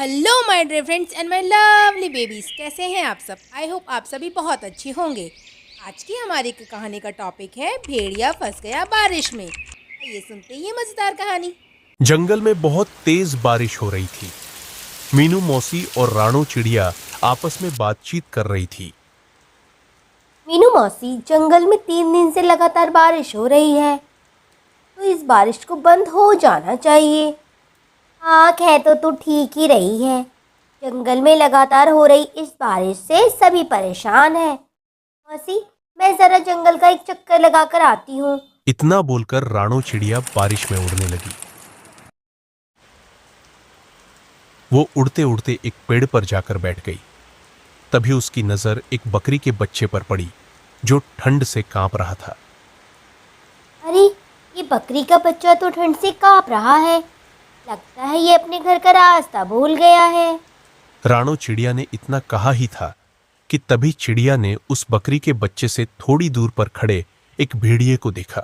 Hello my dear friends and my lovely babies, कैसे हैं आप सब। आई होप आप सभी बहुत अच्छे होंगे। आज की हमारी कहानी का टॉपिक है भेड़िया फंस गया बारिश में। आइए सुनते हैं ये मजेदार कहानी। जंगल में बहुत तेज बारिश हो रही थी। मीनू मौसी और राणो चिड़िया आपस में बातचीत कर रही थी। मीनू मौसी, जंगल में 3 दिन से लगातार बारिश हो रही है, तो इस बारिश को बंद हो जाना चाहिए। हाँ, कह तो ठीक ही रही है। जंगल में लगातार हो रही इस बारिश से सभी परेशान हैं। मौसी, मैं ज़रा जंगल का एक चक्कर लगा कर आती हूँ। इतना बोलकर राणो चिड़िया बारिश में उड़ने लगी। वो उड़ते उड़ते एक पेड़ पर जाकर बैठ गई। तभी उसकी नजर एक बकरी के बच्चे पर पड़ी जो ठंड से कांप रहा था। अरे, ये बकरी का बच्चा तो ठंड से कांप रहा है। लगता है ये अपने घर का रास्ता भूल गया है। राणो चिड़िया ने इतना कहा ही था कि तभी चिड़िया ने उस बकरी के बच्चे से थोड़ी दूर पर खड़े एक भेड़िए को देखा।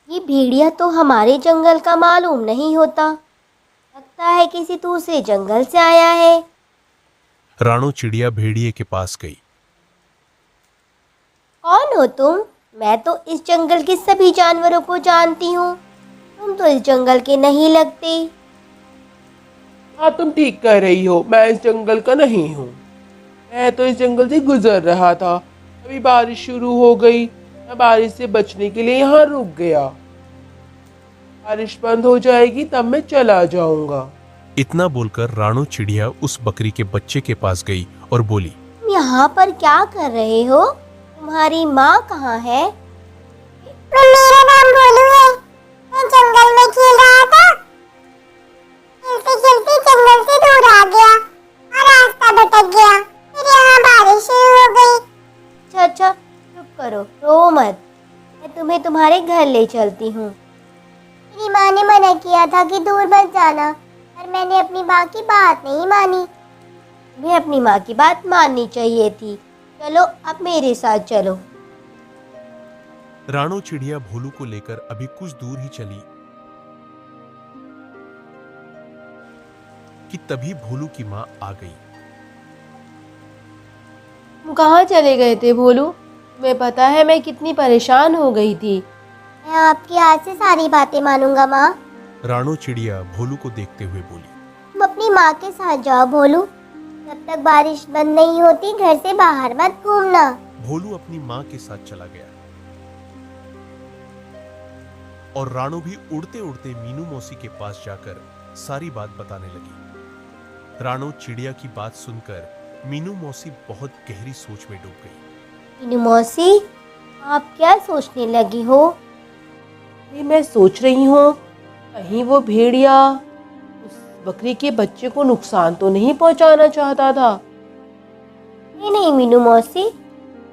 ये भेड़िया तो हमारे जंगल का मालूम नहीं होता। लगता है किसी दूसरे जंगल से आया है। राणो चिड़िया भेड़िए के पास गई। कौन हो तुम? मैं तो इस जंगल के सभी जानवरों को जानती हूँ। तुम तो इस जंगल के नहीं लगते। हाँ, तुम ठीक कह रही हो। मैं इस जंगल का नहीं हूँ। मैं तो इस जंगल से गुजर रहा था। अभी बारिश शुरू हो गई। मैं बारिश से बचने के लिए यहाँ रुक गया। बारिश बंद हो जाएगी तब मैं चला जाऊंगा। इतना बोलकर राणो चिड़िया उस बकरी के बच्चे के पास गई और बोली, तुम यहाँ पर क्या कर रहे हो? तुम्हारी माँ कहाँ है? मेरा नाम भोलू है। मैं जंगल में खेल रहा था। खेलते खेलते जंगल से दूर आ गया और रास्ता भटक गया। फिर यहाँ बारिश शुरू हो गई। अच्छा, चुप करो, रो मत। मैं तुम्हें तुम्हारे घर ले चलती हूँ। मेरी माँ ने मना किया था कि दूर मत जाना, पर मैंने अपनी माँ की बात नहीं मानी। तुम्हें अपनी माँ की बात माननी चाहिए थी। चलो, अब मेरे साथ चलो। राणो चिड़िया भोलू को लेकर अभी कुछ दूर ही चली कि तभी भोलू की माँ आ गई। तुम कहाँ चले गए थे भोलू? तुम्हें पता है मैं कितनी परेशान हो गई थी। मैं आपकी आज से सारी बातें मानूंगा माँ। राणो चिड़िया भोलू को देखते हुए बोली, तुम अपनी माँ के साथ जाओ भोलू। जब तक बारिश बंद नहीं होती घर से बाहर मत घूमना। भोलू अपनी माँ के साथ चला गया और राणो भी उड़ते उड़ते मीनू मौसी के पास जाकर सारी बात बताने लगी। राणो चिड़िया की बात सुनकर मीनू मौसी बहुत गहरी सोच में डूब गई। मीनू मौसी, आप क्या सोचने लगी हो? मैं सोच रही हूँ कहीं वो भेड़िया उस बकरी के बच्चे को नुकसान तो नहीं पहुँचाना चाहता था। नहीं नहीं मीनू मौसी,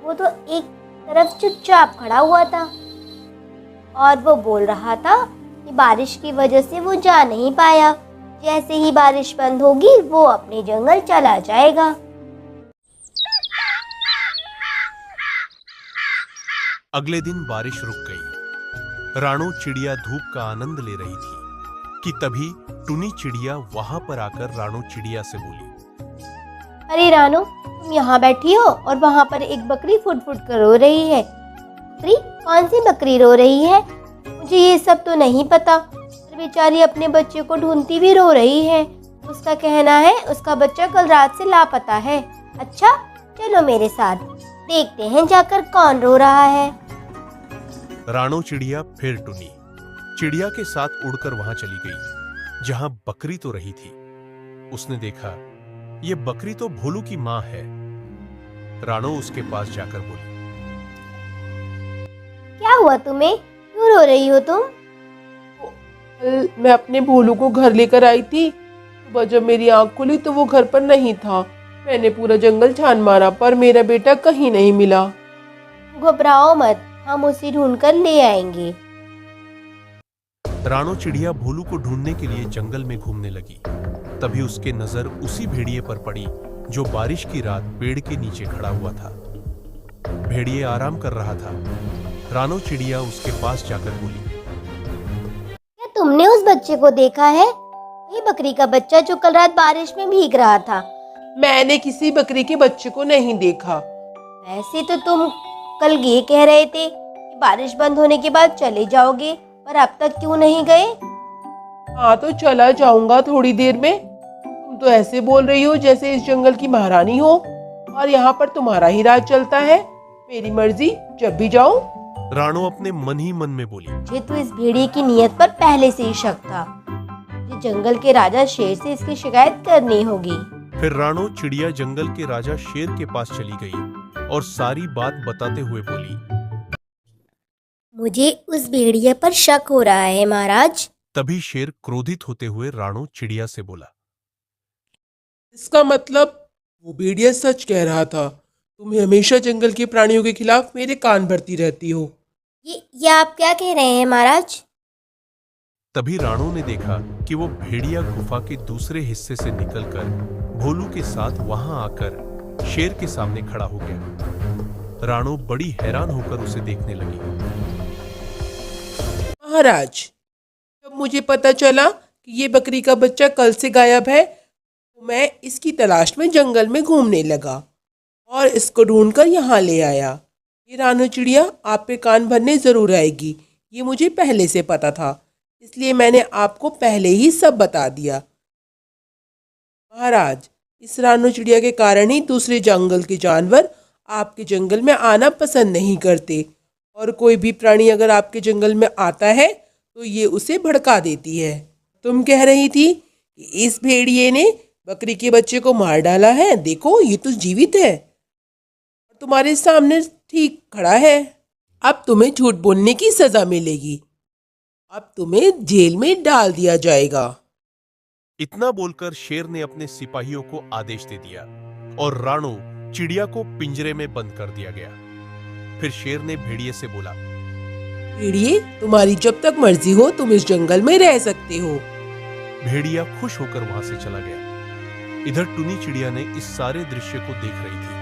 वो तो एक तरफ चुपचाप खड़ा हुआ था और वो बोल रहा था कि बारिश की वजह से वो जा नहीं पाया। जैसे ही बारिश बंद होगी वो अपने जंगल चला जाएगा। अगले दिन बारिश रुक गई। राणो चिड़िया धूप का आनंद ले रही थी कि तभी टुनी चिड़िया वहां पर आकर राणो चिड़िया से बोली, अरे रानो, तुम यहाँ बैठी हो और वहाँ पर एक बकरी फुट फुट कर रो रही है। बकरी? कौन सी बकरी रो रही है? मुझे ये सब तो नहीं पता। पर बेचारी अपने बच्चे को ढूंढती भी रो रही है। उसका कहना है उसका बच्चा कल रात से लापता है। अच्छा, चलो मेरे साथ, देखते हैं जाकर कौन रो रहा है। राणो चिड़िया फिर टुनी चिड़िया के साथ उड़कर वहां चली गई जहां बकरी तो रही थी। उसने देखा ये बकरी तो भोलू की मां है। राणो उसके पास जाकर बोली, क्या हुआ तुम्हें? क्यों रो रही हो तुम? कल मैं अपने भोलू को घर लेकर आई थी। सुबह जब मेरी आंख खुली तो वो घर पर नहीं था। मैंने पूरा जंगल छान मारा पर मेरा बेटा कहीं नहीं मिला। घबराओ मत, हम उसे ढूंढकर ले आएंगे। राणो चिड़िया भोलू को ढूंढने के लिए जंगल में घूमने लगी। तभी उसके नजर उसी भेड़िए पर पड़ी जो बारिश की रात पेड़ के नीचे खड़ा हुआ था। भेड़िए आराम कर रहा था। राणो चिड़िया उसके पास जाकर बोली, क्या तुमने उस बच्चे को देखा है? वही बकरी का बच्चा जो कल रात बारिश में भीग रहा था। मैंने किसी बकरी के बच्चे को नहीं देखा। वैसे तो तुम कल ये कह रहे थे कि बारिश बंद होने के बाद चले जाओगे, पर अब तक क्यों नहीं गए? हाँ तो चला जाऊंगा थोड़ी देर में। तुम तो ऐसे बोल रही हो जैसे इस जंगल की महारानी हो और यहाँ पर तुम्हारा ही राज चलता है। मेरी मर्जी, जब भी जाऊं। राणो अपने मन ही मन में बोली। मुझे तो इस भेड़िए की नीयत पर पहले से ही शक था। मुझे जंगल के राजा शेर से इसकी शिकायत करनी होगी। फिर राणो चिड़िया जंगल के राजा शेर के पास चली गई और सारी बात बताते हुए बोली। मुझे उस भेड़िए पर शक हो रहा है महाराज। तभी शेर क्रोधित होते हुए राणो चिड़िया से बोला। इसका मतलब वो भेड़िया सच कह रहा था। तुम हमेशा जंगल के प्राणियों के खिलाफ मेरे कान भरती रहती हो। ये आप क्या कह रहे हैं महाराज? तभी राणो ने देखा कि वो भेड़िया गुफा के दूसरे हिस्से से निकलकर भोलू के साथ वहां आकर शेर के सामने खड़ा हो गया। राणो बड़ी हैरान होकर उसे देखने लगी। महाराज, जब मुझे पता चला कि ये बकरी का बच्चा कल से गायब है तो मैं इसकी तलाश में जंगल में घूमने लगा और इसको ढूंढकर यहाँ ले आया। ये रानो चिड़िया आप पे कान भरने जरूर आएगी, ये मुझे पहले से पता था, इसलिए मैंने आपको पहले ही सब बता दिया। महाराज, इस रानो चिड़िया के कारण ही दूसरे जंगल के जानवर आपके जंगल में आना पसंद नहीं करते और कोई भी प्राणी अगर आपके जंगल में आता है तो ये उसे भड़का देती है। तुम कह रही थी कि इस भेड़िए ने बकरी के बच्चे को मार डाला है, देखो ये तो जीवित है और तुम्हारे सामने ठीक खड़ा है। अब तुम्हें झूठ बोलने की सजा मिलेगी, अब तुम्हें जेल में डाल दिया जाएगा। इतना बोलकर शेर ने अपने सिपाहियों को आदेश दे दिया और राणो चिड़िया को पिंजरे में बंद कर दिया गया। फिर शेर ने भेड़िए से बोला। भेड़िए, तुम्हारी जब तक मर्जी हो तुम इस जंगल में रह सकते हो। भेड़िया खुश होकर वहां से चला गया। इधर टुनी चिड़िया ने इस सारे दृश्य को देख रही थी।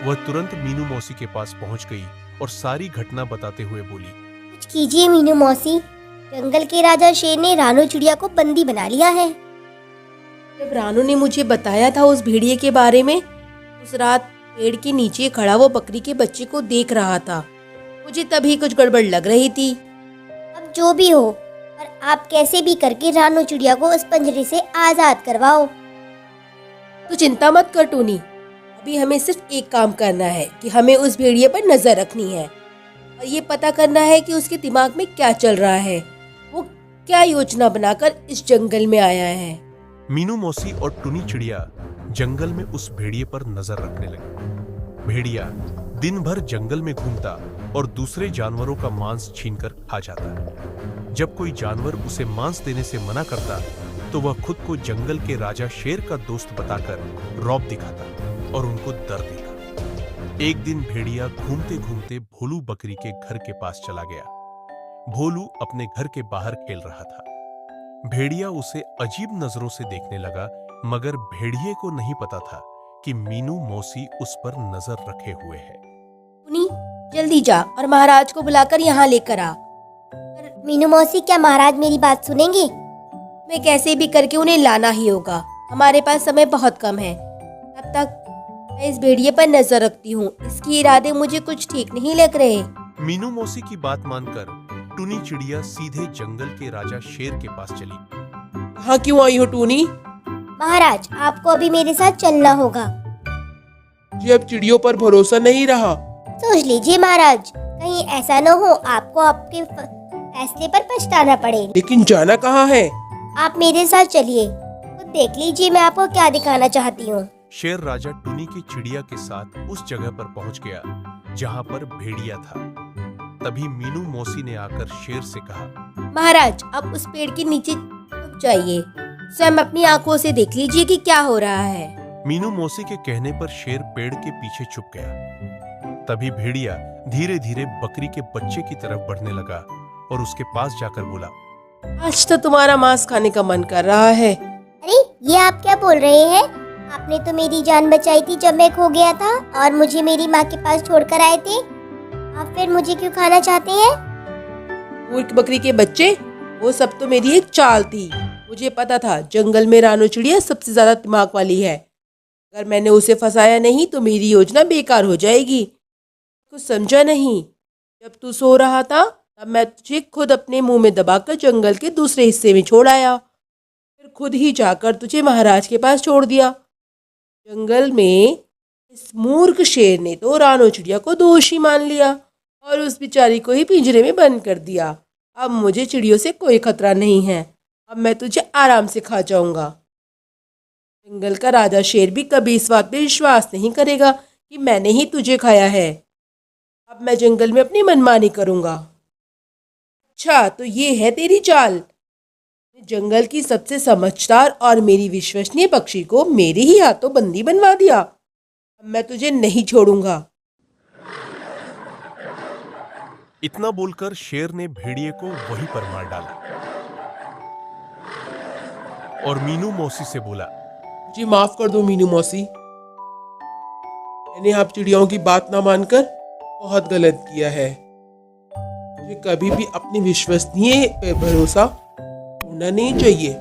वह तुरंत मीनू मौसी के पास पहुंच गई और सारी घटना बताते हुए बोली। कुछ कीजिए मीनू मौसी, जंगल के राजा शेर ने रानो चिड़िया को बंदी बना लिया है। जब रानू ने मुझे बताया था उस भेड़िए के बारे में, उस रात पेड़ के नीचे खड़ा वो बकरी के बच्चे को देख रहा था। मुझे तभी कुछ गड़बड़ लग रही थी। अब जो भी हो, पर आप कैसे भी करके रानो चिड़िया को उस पिंजरे से आजाद करवाओ। तो चिंता मत कर टूनी, अभी हमें सिर्फ एक काम करना है कि हमें उस भेड़िए पर नजर रखनी है और ये पता करना है कि उसके दिमाग में क्या चल रहा है, वो क्या योजना बनाकर इस जंगल में आया है। मीनू मौसी और टुनी चिड़िया जंगल में उस भेड़िए पर नजर रखने लगी। भेड़िया दिन भर जंगल में घूमता और दूसरे जानवरों का मांस छीनकर खा जाता। जब कोई जानवर उसे मांस देने से मना करता तो वह खुद को जंगल के राजा शेर का दोस्त बताकर रौब दिखाता और उनको डर देता। एक दिन भेड़िया घूमते घूमते भोलू बकरी के घर के पास चला गया। भोलू अपने घर के बाहर खेल रहा था। भेड़िया उसे अजीब नजरों से देखने लगा, मगर भेड़िए को नहीं पता था कि मीनू मौसी उस पर नजर रखे हुए है। टूनी, जल्दी जा और महाराज को बुलाकर यहाँ लेकर आ। मीनू मौसी, क्या महाराज मेरी बात सुनेंगे? मैं कैसे भी करके उन्हें लाना ही होगा, हमारे पास समय बहुत कम है। तब तक मैं इस भेड़िए पर नजर रखती हूँ, इसके इरादे मुझे कुछ ठीक नहीं लग रहे। मीनू मौसी की बात मानकर टुनी चिड़िया सीधे जंगल के राजा शेर के पास चली। हाँ, क्यों आई हो टूनी? महाराज, आपको अभी मेरे साथ चलना होगा। जी, अब चिड़ियों पर भरोसा नहीं रहा। सोच लीजिए महाराज, कहीं ऐसा न हो आपको आपके फैसले पर पछताना पड़े। लेकिन जाना कहाँ है? आप मेरे साथ चलिए, खुद देख लीजिए मैं आपको क्या दिखाना चाहती हूँ। शेर राजा टुनी की चिड़िया के साथ उस जगह पर पहुंच गया जहां पर भेड़िया था। तभी मीनू मौसी ने आकर शेर से कहा, महाराज, आप उस पेड़ के नीचे छुप जाइए, स्वयं अपनी आंखों से देख लीजिए कि क्या हो रहा है। मीनू मौसी के कहने पर शेर पेड़ के पीछे छुप गया। तभी भेड़िया धीरे धीरे बकरी के बच्चे की तरफ बढ़ने लगा और उसके पास जाकर बोला, आज तो तुम्हारा मांस खाने का मन कर रहा है। अरे, ये आप क्या बोल रहे हैं? आपने तो मेरी जान बचाई थी जब मैं खो गया था और मुझे मेरी माँ के पास छोड़कर आए थे। आप फिर मुझे क्यों खाना चाहते हैं? मूर्ख बकरी के बच्चे, वो सब तो मेरी एक चाल थी। मुझे पता था जंगल में रानो चिड़िया सबसे ज्यादा दिमाग वाली है। अगर मैंने उसे फंसाया नहीं तो मेरी योजना बेकार हो जाएगी। कुछ समझा नहीं। जब तू सो रहा था तब मैं तुझे खुद अपने मुंह में दबाकर जंगल के दूसरे हिस्से में छोड़ आया, फिर खुद ही जाकर तुझे महाराज के पास छोड़ दिया। जंगल में इस मूर्ख शेर ने तो रानो चिड़िया को दोषी मान लिया और उस बेचारी को ही पिंजरे में बंद कर दिया। अब मुझे चिड़ियों से कोई खतरा नहीं है। अब मैं तुझे आराम से खा जाऊंगा। जंगल का राजा शेर भी कभी इस बात पे विश्वास नहीं करेगा कि मैंने ही तुझे खाया है। अब मैं जंगल में अपनी मनमानी करूंगा। अच्छा, तो ये है तेरी चाल। जंगल की सबसे समझदार और मेरी विश्वसनीय पक्षी को मेरे ही हाथों बंदी बनवा दिया। अब मैं तुझे नहीं छोड़ूंगा। इतना बोलकर शेर ने भेड़िए को वहीं पर मार डाला और मीनू मौसी से बोला, मुझे माफ कर दो मीनू मौसी। मैंने आप चिड़ियाओं की बात ना मानकर बहुत गलत किया है। मुझे कभी भी अपनी विश्वसनीय पे भरोसा होना नहीं चाहिए।